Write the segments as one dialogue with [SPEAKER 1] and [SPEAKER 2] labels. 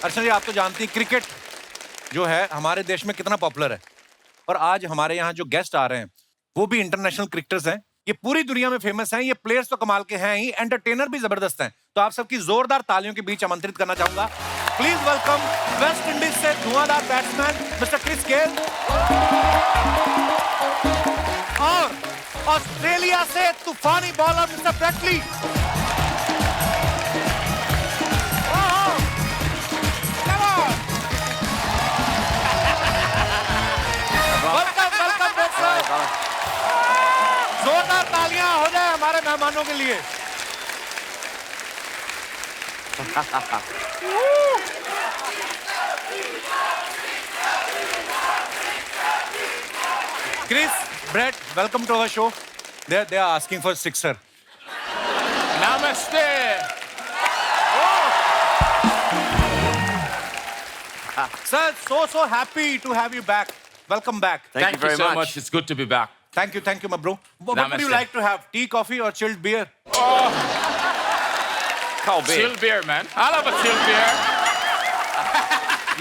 [SPEAKER 1] अर्चना जी, आप तो जानती हैं क्रिकेट जो है हमारे देश में कितना पॉपुलर है, और आज हमारे यहाँ जो गेस्ट आ रहे हैं वो भी इंटरनेशनल क्रिकेटर्स हैं। ये पूरी दुनिया में फेमस हैं। ये प्लेयर्स तो कमाल के हैं ही, एंटरटेनर भी जबरदस्त हैं। तो आप सबकी जोरदार तालियों के बीच आमंत्रित करना चाहूंगा, प्लीज वेलकम वेस्ट इंडीज से धुआंधार बैट्समैन मिस्टर क्रिस गेल और ऑस्ट्रेलिया से तूफानी बॉलर मिस्टर ब्रेट ली। जोरदार तालियां हो जाए हमारे मेहमानों के लिए। Chris, Brett, welcome to our show. They are asking for sixer.
[SPEAKER 2] Namaste.
[SPEAKER 1] Sir, so happy to have you back. Welcome back.
[SPEAKER 2] Thank you very so much. It's good to be back.
[SPEAKER 1] Thank you, my bro. What would you
[SPEAKER 2] Namaste.
[SPEAKER 1] like to have? Tea, coffee, or chilled beer?
[SPEAKER 3] Cold beer.
[SPEAKER 2] Chill beer, man. I love a chill beer.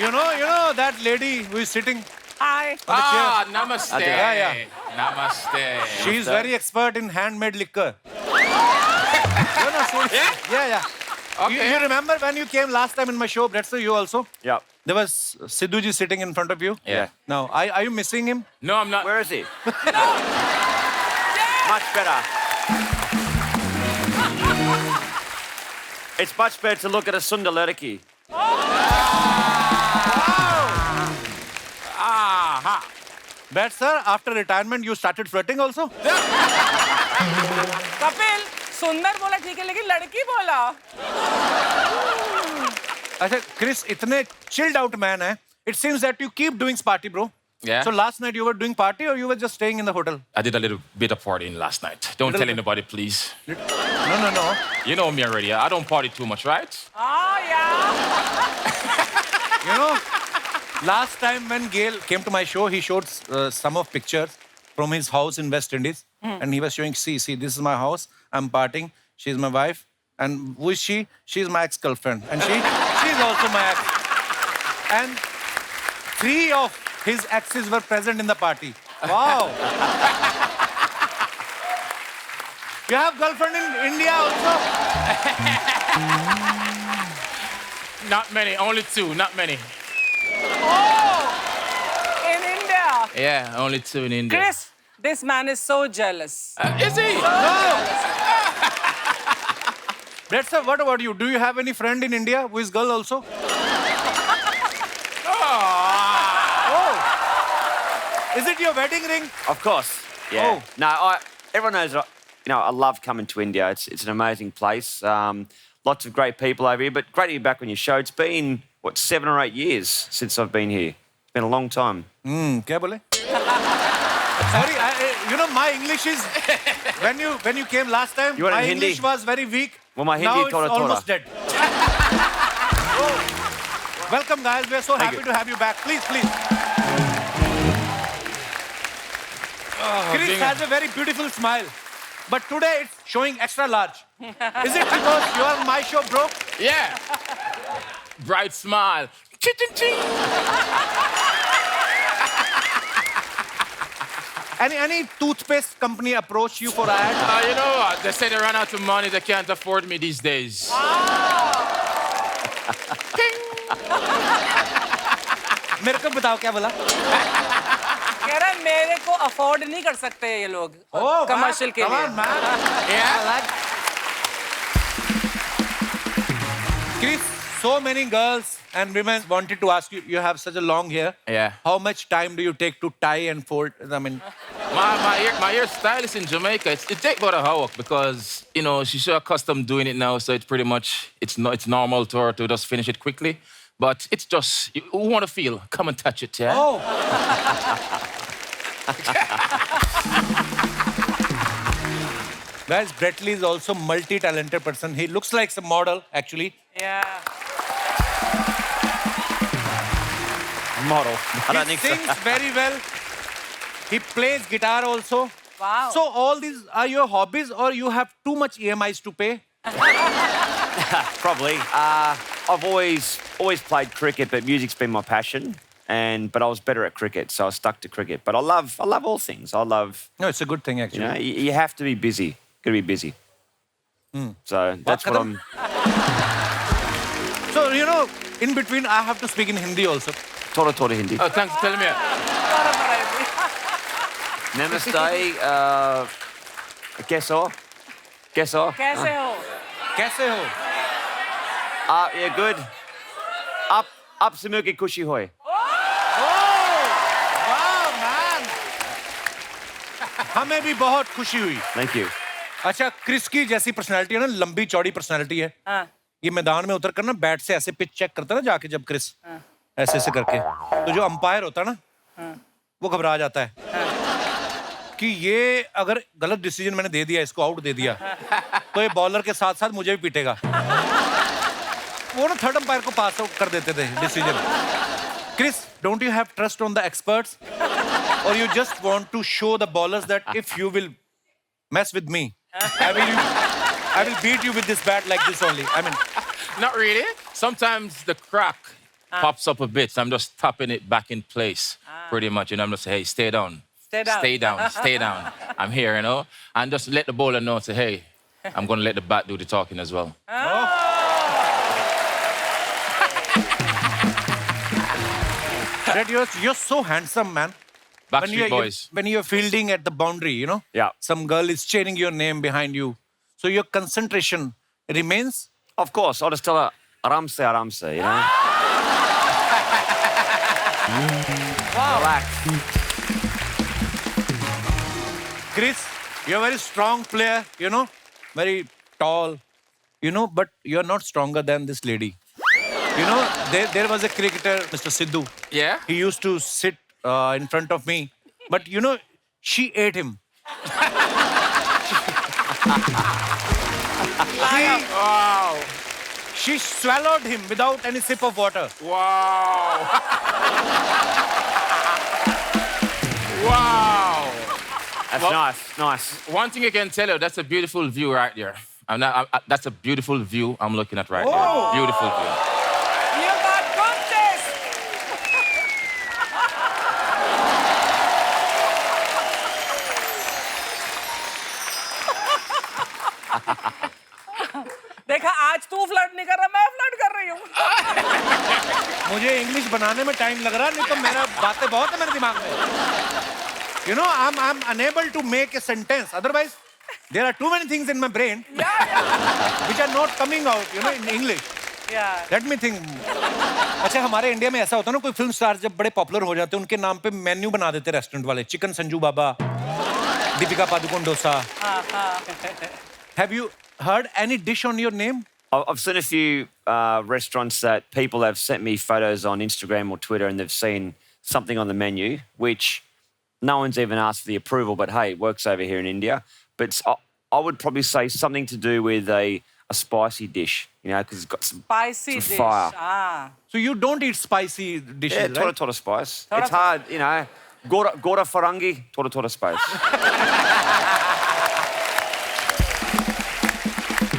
[SPEAKER 1] You know that lady who is sitting.
[SPEAKER 3] Hi.
[SPEAKER 2] Namaste.
[SPEAKER 1] Yeah.
[SPEAKER 2] Namaste.
[SPEAKER 1] She's very expert in handmade liquor. Yeah.
[SPEAKER 2] Okay.
[SPEAKER 1] You remember when you came last time in my show, Brett, sir, you also?
[SPEAKER 3] Yep.
[SPEAKER 1] There was Sidhu ji sitting in front of you.
[SPEAKER 2] Yeah.
[SPEAKER 1] Now, are you missing him?
[SPEAKER 2] No, I'm not.
[SPEAKER 3] Where is he? Much better. It's much better to look at a Sundar Lerki.
[SPEAKER 2] Aha.
[SPEAKER 1] Brett, sir, after retirement, you started flirting also?
[SPEAKER 4] Kapil सुंदर बोला ठीक है लेकिन लड़की बोला
[SPEAKER 1] अच्छा, Chris, इतने chilled out man है. It seems that you keep doing party, bro.
[SPEAKER 2] Yeah.
[SPEAKER 1] So last night you were doing party or you were just staying in the hotel?
[SPEAKER 2] I did a little bit of partying last night. Don't tell anybody, please.
[SPEAKER 1] No.
[SPEAKER 2] You know me already. I don't party too much, right?
[SPEAKER 4] हाँ यार
[SPEAKER 1] You know, last time when Gail came to my show, he showed some of pictures from his house in West Indies. And he was showing, see, this is my house. I'm partying. She's my wife. And who is she? She's my ex-girlfriend. And she's also my ex. And 3 of his exes were present in the party. Wow. You have girlfriend in India also?
[SPEAKER 2] Not many. Only 2. Not many.
[SPEAKER 4] in India
[SPEAKER 2] Yeah, only 2 in India.
[SPEAKER 4] Chris this man is so jealous
[SPEAKER 2] Is he?
[SPEAKER 1] Brett, sir, what about you? Do you have any friend in India who is girl also? Is it your wedding ring?
[SPEAKER 3] Of course. Yeah.
[SPEAKER 1] Oh.
[SPEAKER 3] No, everyone knows. I love coming to India. It's an amazing place. Lots of great people over here. But great to be back on your show. It's been 7 or 8 years since I've been here. It's been a long time.
[SPEAKER 1] क्या बोले? Sorry, my English is when you came last time.
[SPEAKER 3] You want
[SPEAKER 1] my
[SPEAKER 3] in Hindi?
[SPEAKER 1] English was very weak.
[SPEAKER 3] Well, my
[SPEAKER 1] now
[SPEAKER 3] Hindi
[SPEAKER 1] it's
[SPEAKER 3] thoda.
[SPEAKER 1] almost dead. Welcome, guys. We're so happy
[SPEAKER 3] you.
[SPEAKER 1] to have you back. Please. Chris has a very beautiful smile, but today it's showing extra large. Is it because you are on my show, bro?
[SPEAKER 2] Yeah. Bright smile. Ching.
[SPEAKER 1] Any toothpaste company approach you for ad?
[SPEAKER 2] You know what? They say they ran out of money. They can't afford me these days.
[SPEAKER 1] मेरे को बताओ क्या बोला?
[SPEAKER 4] कह रहा है मेरे को अफोर्ड नहीं कर सकते ये लोग कमर्शियल के लिए
[SPEAKER 2] Yeah.
[SPEAKER 1] Chris, so many girls and women wanted to ask you. You have such a long hair.
[SPEAKER 2] Yeah.
[SPEAKER 1] How much time do you take to tie and fold? I mean,
[SPEAKER 2] My hairstylist in Jamaica, it takes about an hour because, she's so accustomed doing it now, so it's pretty much, it's normal to her to just finish it quickly. But it's just, you want to feel, come and touch it, yeah?
[SPEAKER 1] oh. Guys, Brett Lee is also multi-talented person. He looks like some model, actually.
[SPEAKER 4] yeah
[SPEAKER 3] Model. I don't
[SPEAKER 1] He
[SPEAKER 3] think
[SPEAKER 1] sings very well. He plays guitar also.
[SPEAKER 4] wow
[SPEAKER 1] So all these are your hobbies or you have too much EMIs to pay?
[SPEAKER 3] Probably. I've always played cricket, but music's been my passion. But I was better at cricket, so I stuck to cricket. But I love all things. I love,
[SPEAKER 1] No, it's a good thing actually.
[SPEAKER 3] you know, you have to be busy. Got to be busy. So that's what I'm.
[SPEAKER 1] So, you know, in between, I have to speak in Hindi also.
[SPEAKER 3] Thoda Hindi.
[SPEAKER 2] Oh, thanks for telling me.
[SPEAKER 3] Namaste. Keso.
[SPEAKER 4] कैसे हो?
[SPEAKER 1] कैसे हो?
[SPEAKER 3] Yeah, good. Up se milke khushi hoy.
[SPEAKER 1] वाह man हमें भी बहुत खुशी हुई.
[SPEAKER 3] Thank you.
[SPEAKER 1] अच्छा, क्रिस की जैसी पर्सनालिटी है ना, लंबी चौड़ी पर्सनालिटी है.
[SPEAKER 4] हाँ.
[SPEAKER 1] ये मैदान में उतर कर ना बैट से ऐसे पिच चेक करता है ना जाके, जब क्रिस ऐसे ऐसे करके, तो जो अंपायर होता है ना वो घबरा जाता है कि ये अगर गलत डिसीजन मैंने दे दिया, इसको आउट दे दिया, तो ये बॉलर के साथ साथ मुझे भी पीटेगा. वो ना थर्ड अंपायर को पास आउट कर देते थे decision. Chris, don't you have trust on the experts, और you just want to show the bowlers that if you will mess with me, I will beat you with this bat like this only. I mean,
[SPEAKER 2] Not really. Sometimes the crack pops up a bit, so I'm just tapping it back in place, pretty much. And I'm just hey, stay down.
[SPEAKER 4] Stay down.
[SPEAKER 2] Stay down. Stay down. I'm here, you know? And just let the bowler know, say, hey, I'm going to let the bat do the talking as well.
[SPEAKER 1] Red, you're so handsome, man.
[SPEAKER 2] Backstreet Boys.
[SPEAKER 1] When you're fielding at the boundary, you know,
[SPEAKER 3] Yeah.
[SPEAKER 1] some girl is chanting your name behind you. So your concentration remains.
[SPEAKER 3] Of course, I'll just tell her aramse, you know. Relax.
[SPEAKER 1] Chris, you're a very strong player, you know, very tall, you know, but you're not stronger than this lady. You know, there was a cricketer, Mr. Sidhu.
[SPEAKER 2] Yeah?
[SPEAKER 1] He used to sit in front of me, but you know, she ate him.
[SPEAKER 2] Wow.
[SPEAKER 1] She swallowed him without any sip of water.
[SPEAKER 2] Wow. Wow.
[SPEAKER 3] That's
[SPEAKER 2] Well-
[SPEAKER 3] nice.
[SPEAKER 2] One thing I can tell you, that's a beautiful view right there. That's a beautiful view I'm looking at right there. Beautiful view.
[SPEAKER 4] You got good taste. देखा, आज तू flirt नहीं कर रहा, मैं flirt कर रही हूँ.
[SPEAKER 1] मुझे इंग्लिश बनाने में टाइम लग रहा है, नहीं तो मेरा बातें बहुत है मेरे दिमाग में. You know, I'm unable to make a sentence. Otherwise, there are too many things in my brain which are not coming out, you know, in English.
[SPEAKER 4] Yeah.
[SPEAKER 1] Let me think. अच्छा, हमारे इंडिया में ऐसा होता है ना, कोई film star जब बड़े पॉपुलर हो जाते हैं, उनके नाम पे मेन्यू बना देते रेस्टोरेंट वाले. Chicken Sanju Baba, Deepika Padukone dosa. Have you heard any dish on your name?
[SPEAKER 3] I've seen a few restaurants that people have sent me photos on Instagram or Twitter, and they've seen something on the menu, which no one's even asked for the approval, but hey, it works over here in India. But I would probably say something to do with a spicy dish, you know, because it's got some
[SPEAKER 4] Spicy
[SPEAKER 3] some
[SPEAKER 4] dish.
[SPEAKER 3] fire.
[SPEAKER 4] Ah.
[SPEAKER 1] So you don't eat spicy dishes,
[SPEAKER 3] Yeah,
[SPEAKER 1] right?
[SPEAKER 3] Tora spice.
[SPEAKER 4] Tora
[SPEAKER 3] It's hard, you know. Gora farangi, Tora spice.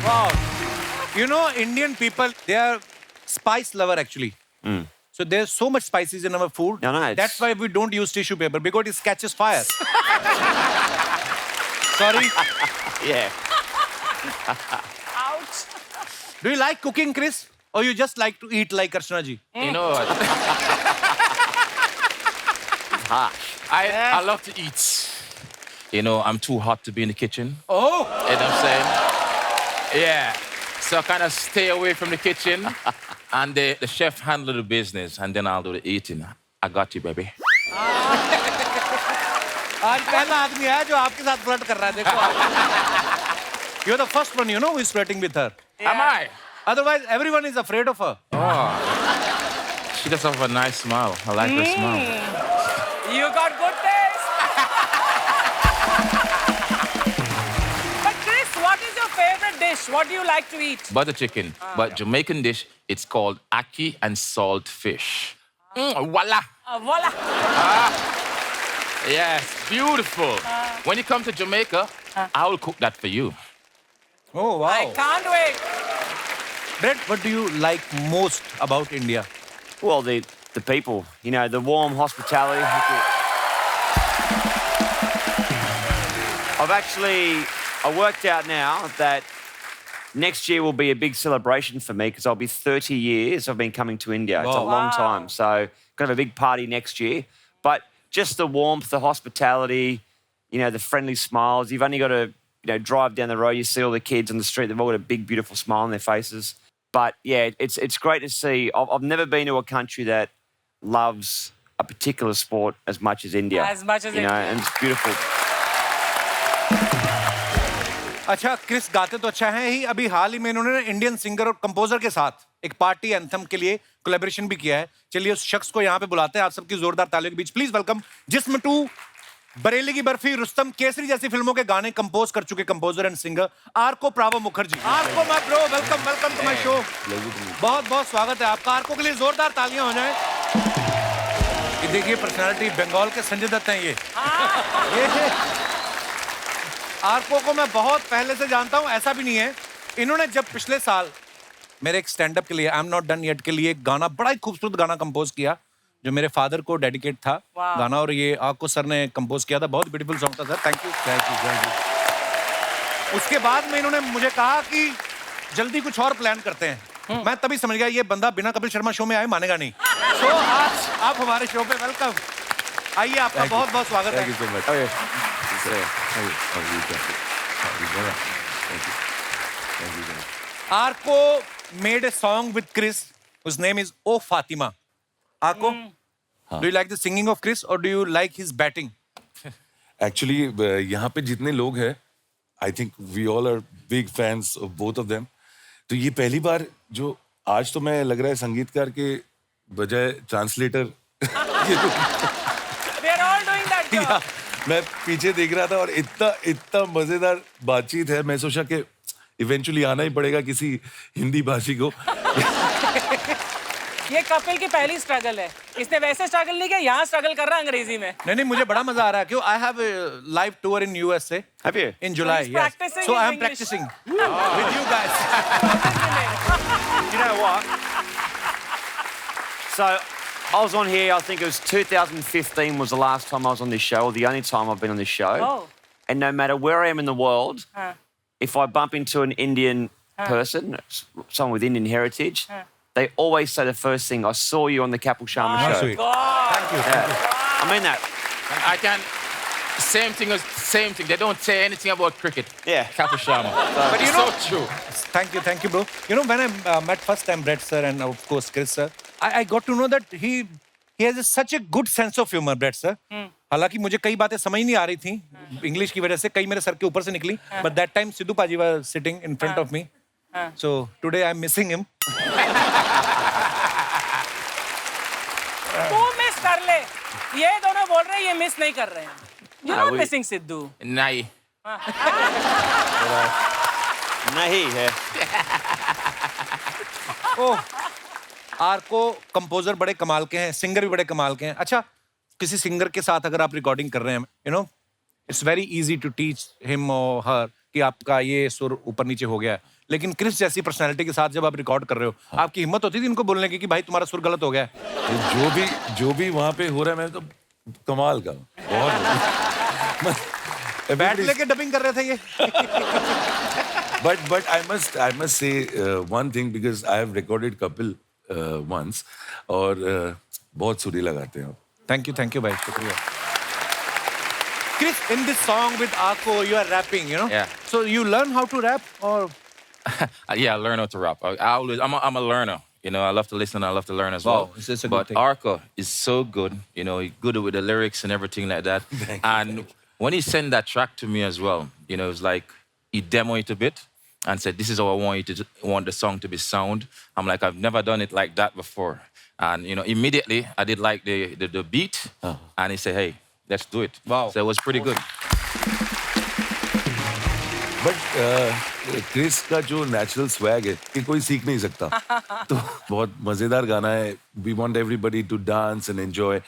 [SPEAKER 1] Wow. You know, Indian people, they are spice lover actually. So there's so much spices in our food.
[SPEAKER 3] No, it's-
[SPEAKER 1] That's why we don't use tissue paper, because it catches fire. Sorry.
[SPEAKER 3] Yeah.
[SPEAKER 4] Ouch.
[SPEAKER 1] Do you like cooking, Chris? Or you just like to eat like Archana ji?
[SPEAKER 2] You know what?
[SPEAKER 3] Harsh.
[SPEAKER 2] I love to eat. You know, I'm too hot to be in the kitchen.
[SPEAKER 1] Oh.
[SPEAKER 2] You know what I'm saying? Yeah. So I kind of stay away from the kitchen, and the chef handle the business, and then I'll do the eating. I got you, baby.
[SPEAKER 1] आज पहला आदमी है जो आपके साथ flirt कर रहा है, देखो आप. You're the first one, you know, who is flirting with her.
[SPEAKER 2] Am I?
[SPEAKER 1] Otherwise, everyone is afraid of her.
[SPEAKER 2] Oh. She does have a nice smile. I like her smile.
[SPEAKER 4] You got good taste. But Chris, what is your favorite dish? What do you like to eat?
[SPEAKER 2] Butter chicken. But Jamaican dish, it's called ackee and salt fish. Voila.
[SPEAKER 4] Voila.
[SPEAKER 2] Yes, beautiful. When you come to Jamaica, I will cook that for you.
[SPEAKER 1] Oh, wow.
[SPEAKER 4] I can't wait.
[SPEAKER 1] Brett, what do you like most about India?
[SPEAKER 3] Well, the people, you know, the warm hospitality. I worked out now that next year will be a big celebration for me because I'll be 30 years I've been coming to India. It's a
[SPEAKER 1] Wow.
[SPEAKER 3] long time. So going to have a big party next year. But just the warmth, the hospitality, you know, the friendly smiles. You've only got to, you know, drive down the road. You see all the kids on the street. They've all got a big, beautiful smile on their faces. But, yeah, it's great to see. I've never been to a country that loves a particular sport as much as India.
[SPEAKER 4] As much as
[SPEAKER 3] you know,
[SPEAKER 4] India.
[SPEAKER 3] and it's beautiful.
[SPEAKER 1] अच्छा Chris गाते तो अच्छा है ही अभी हाल ही में इन्होंने Indian singer और composer के साथ एक पार्टी एंथम के लिए कोलैबोरेशन भी किया है चलिए उस शख्स को यहाँ पे बुलाते हैं आप सबकी जोरदार तालियों के बीच प्लीज वेलकम जिस्म टू बरेली की बर्फी रुस्तम केसरी जैसी फिल्मों के गाने कंपोज कर चुके composer and singer Arko Pravo Mukherjee Arko my bro welcome welcome to my show बहुत बहुत स्वागत है आपका आर्को के लिए जोरदार तालियां हो जाएं ये देखिए पर्सनालिटी बंगाल के संजय दत्त हैं ये आर्को को मैं बहुत पहले से जानता हूं ऐसा भी नहीं है इन्होंने जब पिछले साल मेरे एक स्टैंड अप के लिए I am not done yet के लिए एक गाना बड़ा ही खूबसूरत गाना कंपोज किया जो मेरे फादर को डेडिकेट था गाना और ये आर्को सर ने कंपोज किया था बहुत ब्यूटीफुल सॉन्ग था सर थैंक यू उसके बाद में इन्होंने मुझे कहा कि जल्दी कुछ और प्लान करते हैं मैं तभी समझ गया ये बंदा बिना कपिल शर्मा शो में आए मानेगा नहीं तो आज आप हमारे शो पे वेलकम आइए आपका बहुत बहुत स्वागत है
[SPEAKER 5] Thank you so much. Thank you.
[SPEAKER 1] Arco made a song with Chris whose name is Oh Fatima. Arco, do you like the singing of Chris or do you like his batting?
[SPEAKER 5] Actually, यहाँ पे जितने लोग हैं, I think we all are big fans of both of them. तो ये पहली बार जो आज तो मैं लग रहा है संगीतकार के बजाय translator
[SPEAKER 4] We are all doing that job.
[SPEAKER 5] मैं पीछे देख रहा था और इतना मजेदार बातचीत है मैं सोचा कि इवेंचुअली आना ही पड़ेगा किसी हिंदी भाषी को
[SPEAKER 4] ये कपिल की पहली स्ट्रगल है इसने वैसे स्ट्रगल नहीं किया यहाँ स्ट्रगल कर रहा है अंग्रेजी में
[SPEAKER 1] नहीं मुझे बड़ा मजा आ रहा है क्यों I have a live tour in USA
[SPEAKER 3] Have you?
[SPEAKER 1] in July.
[SPEAKER 4] he's
[SPEAKER 1] Yes.
[SPEAKER 4] practicing
[SPEAKER 1] So
[SPEAKER 4] his
[SPEAKER 1] I am
[SPEAKER 4] English.
[SPEAKER 1] practicing with you guys.
[SPEAKER 3] You know what? So I was on here, I think it was 2015 was the last time I was on this show, or the only time I've been on this show.
[SPEAKER 4] Oh.
[SPEAKER 3] And no matter where I am in the world, if I bump into an Indian person, someone with Indian heritage, they always say the first thing, I saw you on the Kapil Sharma show.
[SPEAKER 1] Sweet.
[SPEAKER 4] God.
[SPEAKER 1] Thank you.
[SPEAKER 3] Yeah. I mean that.
[SPEAKER 2] I can. Same thing. They don't say anything about cricket.
[SPEAKER 3] Yeah.
[SPEAKER 2] Kapil Sharma.
[SPEAKER 1] But you
[SPEAKER 2] It's
[SPEAKER 1] know,
[SPEAKER 2] so true.
[SPEAKER 1] thank you, bro. You know, when I met first time Brett sir and of course Chris sir, I got to know that he has such a good sense of humor, Brett sir. हालांकि मुझे कई बातें समझ नहीं आ रही थी English की वजह से कई मेरे सर के ऊपर से निकली but that time Sidhu paaji was sitting in front of me so today I am missing him
[SPEAKER 4] तू मिस कर ले ये दोनों बोल रहे हैं ये मिस नहीं कर रहे हैं you not missing Sidhu
[SPEAKER 2] Nai.
[SPEAKER 3] Nahi hai.
[SPEAKER 1] Oh Arko composer बड़े कमाल के हैं सिंगर भी बड़े कमाल के हैं अच्छा किसी सिंगर के साथ अगर आप रिकॉर्डिंग कर रहे हैं you know it's very easy to teach him और हर कि आपका ये सुर ऊपर नीचे हो गया है लेकिन क्रिस जैसी पर्सनालिटी के साथ जब आप रिकॉर्ड कर रहे हो आपकी हिम्मत होती थी इनको बोलने की कि भाई तुम्हारा सुर गलत हो गया है
[SPEAKER 5] जो भी वहाँ पे हो रहा है मैं तो कमाल का बहुत
[SPEAKER 1] बैट लेके डबिंग कर रहे थे ये
[SPEAKER 5] but I must say one thing because I have recorded Kapil once और बहुत सुरीला गाते हैं आप
[SPEAKER 1] Thank you, bhai. Shukriya. Chris, in this song with Arco, you are rapping, you know?
[SPEAKER 2] Yeah.
[SPEAKER 1] So you learn how to rap or?
[SPEAKER 2] Yeah, I learn how to rap. I'm a learner. You know, I love to listen. I love to learn as
[SPEAKER 1] Wow,
[SPEAKER 2] well.
[SPEAKER 1] this is a good
[SPEAKER 2] But
[SPEAKER 1] thing.
[SPEAKER 2] Arco is so good. You know, he's good with the lyrics and everything like that. And when he sent that track to me as well, you know, it was like he demoed it a bit and said, "This is how I want the song to be sound." I'm like, I've never done it like that before. And you know, immediately I did like the beat, and he said, "Hey, let's do it."
[SPEAKER 1] Wow.
[SPEAKER 2] So it was pretty good.
[SPEAKER 5] But Chris का जो natural swag है कि कोई सीख नहीं सकता तो बहुत मजेदार गाना है we want everybody to dance and enjoy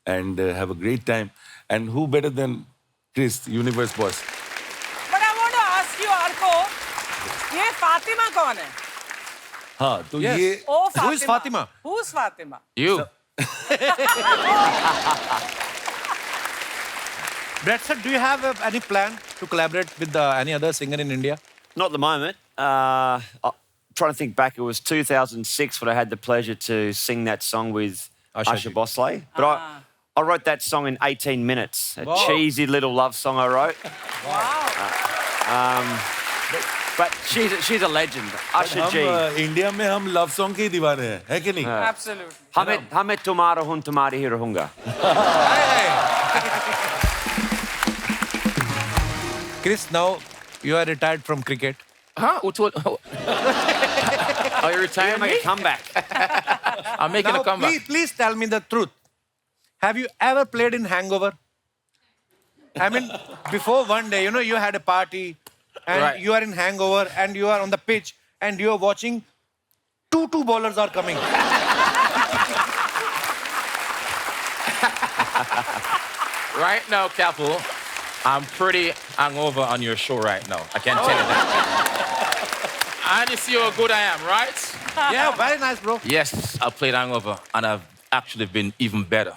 [SPEAKER 5] and have a great time and who better than Chris Universe Boss
[SPEAKER 4] But I want to ask you, Arco, ये फातिमा कौन है?
[SPEAKER 5] हाँ तो
[SPEAKER 1] Yes.
[SPEAKER 5] ये
[SPEAKER 4] Oh,
[SPEAKER 1] Who is Fatima?
[SPEAKER 4] Who's Fatima?
[SPEAKER 2] You.
[SPEAKER 1] Brett sir, do you have any plan to collaborate with any other singer in India?
[SPEAKER 3] Not at the moment. I'm trying to think back. It was 2006 when I had the pleasure to sing that song with
[SPEAKER 1] Asha
[SPEAKER 3] Usher
[SPEAKER 1] ji.
[SPEAKER 3] Bosley. But I wrote that song in 18 minutes. A
[SPEAKER 1] Wow.
[SPEAKER 3] cheesy little love song I wrote.
[SPEAKER 4] Wow.
[SPEAKER 3] But she's a legend. Usher
[SPEAKER 5] हम
[SPEAKER 3] G.
[SPEAKER 5] India में हम love song के ही दीवाने हैं है कि नहीं
[SPEAKER 4] Absolutely.
[SPEAKER 3] Hame tumara hun tumari hirahunga.
[SPEAKER 1] Chris, now you are retired from cricket.
[SPEAKER 2] Huh? Who told? Are you retiring
[SPEAKER 3] Make
[SPEAKER 2] me?
[SPEAKER 3] a comeback.
[SPEAKER 2] I'm making
[SPEAKER 1] Now,
[SPEAKER 2] a comeback.
[SPEAKER 1] please tell me the truth. Have you ever played in Hangover? I mean, before one day, you had a party and
[SPEAKER 2] Right.
[SPEAKER 1] you are in Hangover and you are on the pitch and you are watching two bowlers are coming.
[SPEAKER 2] Right now, Capo, I'm pretty hungover on your show right now. I can tell you that. And you see how good I am, right?
[SPEAKER 1] Yeah, very nice, bro.
[SPEAKER 2] Yes, I played hungover, and I've actually been even better.